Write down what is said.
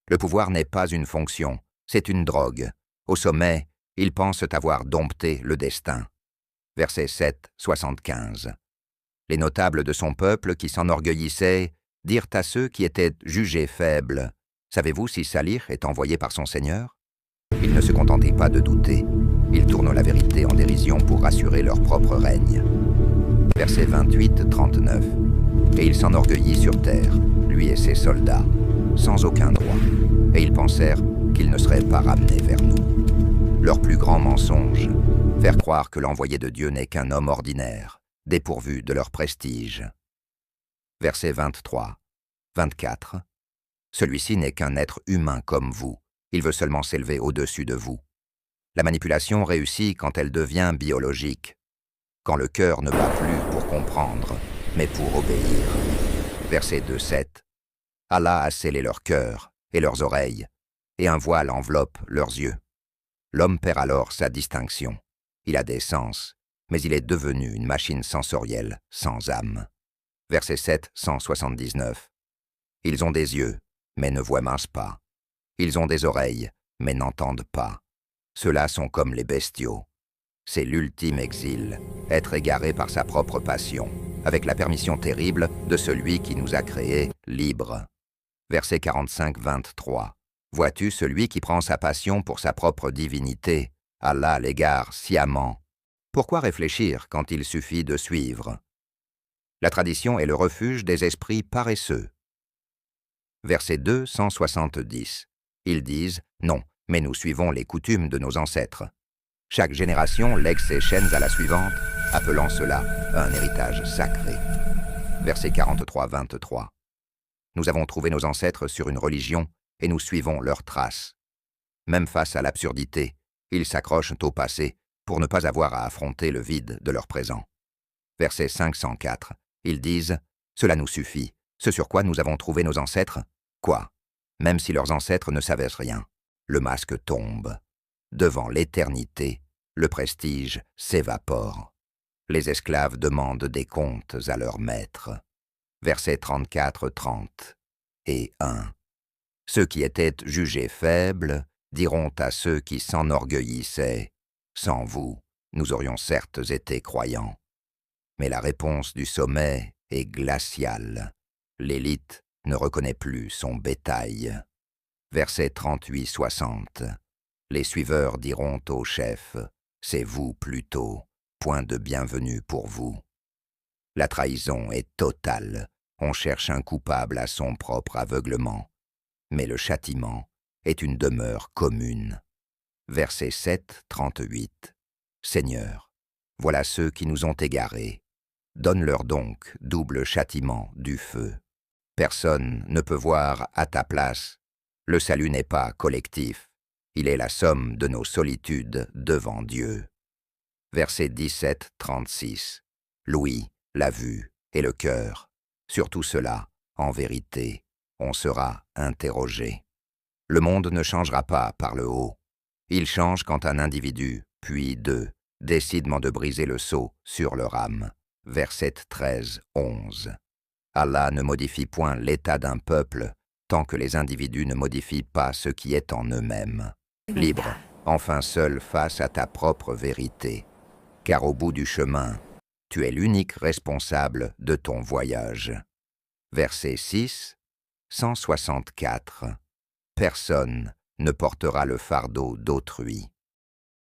Le pouvoir n'est pas une fonction, c'est une drogue. Au sommet, ils pensent avoir dompté le destin. Verset 7, 75. Les notables de son peuple qui s'enorgueillissaient dirent à ceux qui étaient jugés faibles, « Savez-vous si Salih est envoyé par son Seigneur ?» Ils ne se contentaient pas de douter. Ils tournent la vérité en dérision pour rassurer leur propre règne. Verset 28, 39. Et il s'enorgueillit sur terre, lui et ses soldats, sans aucun droit, et ils pensèrent qu'il ne serait pas ramené vers nous. Leur plus grand mensonge, faire croire que l'envoyé de Dieu n'est qu'un homme ordinaire, dépourvu de leur prestige. Verset 23, 24. Celui-ci n'est qu'un être humain comme vous, il veut seulement s'élever au-dessus de vous. La manipulation réussit quand elle devient biologique, quand le cœur ne bat plus pour comprendre, mais pour obéir. Verset 2, 7. Allah a scellé leur cœur et leurs oreilles, et un voile enveloppe leurs yeux. L'homme perd alors sa distinction. Il a des sens, mais il est devenu une machine sensorielle sans âme. Verset 7, 179. Ils ont des yeux, mais ne voient pas. Ils ont des oreilles, mais n'entendent pas. Ceux-là sont comme les bestiaux. C'est l'ultime exil, être égaré par sa propre passion, avec la permission terrible de celui qui nous a créés libres. Verset 45, 23. Vois-tu celui qui prend sa passion pour sa propre divinité, Allah l'égare sciemment. Pourquoi réfléchir quand il suffit de suivre? La tradition est le refuge des esprits paresseux. Verset 2, 170. Ils disent « Non, mais nous suivons les coutumes de nos ancêtres ». Chaque génération lègue ses chaînes à la suivante, appelant cela un héritage sacré. Verset 43, 23. Nous avons trouvé nos ancêtres sur une religion et nous suivons leurs traces. Même face à l'absurdité, ils s'accrochent au passé pour ne pas avoir à affronter le vide de leur présent. Verset 504. Ils disent « Cela nous suffit. Ce sur quoi nous avons trouvé nos ancêtres ? Quoi ? Même si leurs ancêtres ne savaient rien. Le masque tombe. Devant l'éternité, le prestige s'évapore. Les esclaves demandent des comptes à leur maître. » Versets 34, 30 et 1. Ceux qui étaient jugés faibles diront à ceux qui s'enorgueillissaient « Sans vous, nous aurions certes été croyants. » Mais la réponse du sommet est glaciale. L'élite ne reconnaît plus son bétail. Versets 38, 60. Les suiveurs diront au chef « C'est vous plutôt, point de bienvenue pour vous. » La trahison est totale. On cherche un coupable à son propre aveuglement. Mais le châtiment est une demeure commune. Verset 7, 38. Seigneur, voilà ceux qui nous ont égarés. Donne-leur donc double châtiment du feu. Personne ne peut voir à ta place. Le salut n'est pas collectif. Il est la somme de nos solitudes devant Dieu. Verset 17, 36. L'ouïe, la vue et le cœur. Sur tout cela, en vérité, on sera interrogé. Le monde ne changera pas par le haut. Il change quand un individu, puis deux, décident de briser le sceau sur leur âme. Verset 13, 11. Allah ne modifie point l'état d'un peuple tant que les individus ne modifient pas ce qui est en eux-mêmes. Libre, enfin seul face à ta propre vérité. Car au bout du chemin, tu es l'unique responsable de ton voyage. Verset 6, 164. Personne ne portera le fardeau d'autrui.